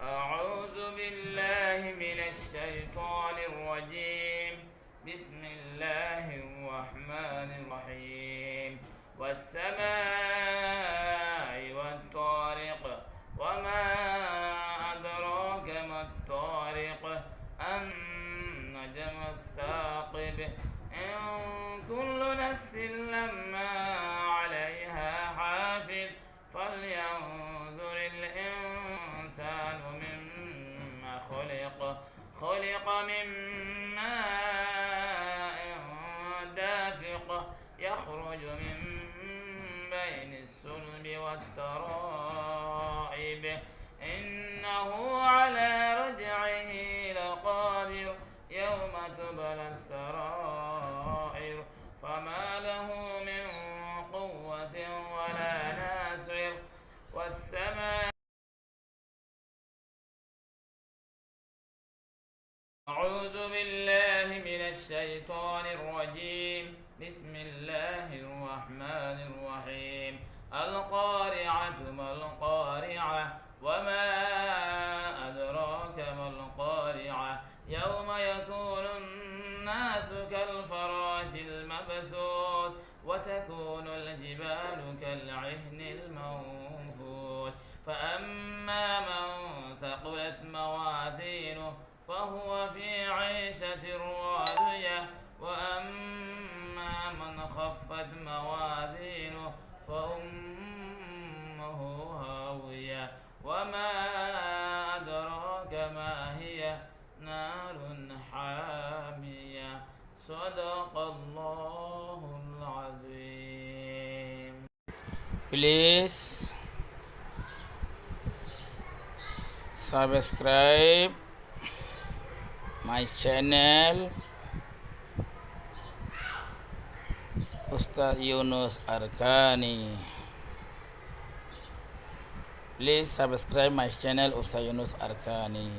أعوذ بالله من الشيطان الرجيم. بسم الله الرحمن الرحيم. والسماء والطارق وما أدراك ما الطارق النجم الثاقب إن كل نفس لما عليها حافظ فلينظر الإنسان مما خلق من ماء دافق يخرج من بين الصلب والترائب إنه على رجعه لقادر يوم تبلى السرائر فما له من قوة ولا ناصر والسماء. أعوذ بالله من الشيطان الرجيم. بسم الله الرحمن الرحيم. القارعة ما القارعة وما أدراك ما القارعة يوم يكون الناس كالفراش المبثوث وتكون الجبال كالعهن المنفوش فأما من ثقلت موازينه فهو في عيشة راضية وأما من خفت موازينه فأمه هاوية وما أدراك ما هي نار حامية. صدق الله العظيم. Please subscribe my channel Ustaz Yunus Arkani. Please subscribe my channel Ustaz Yunus Arkani.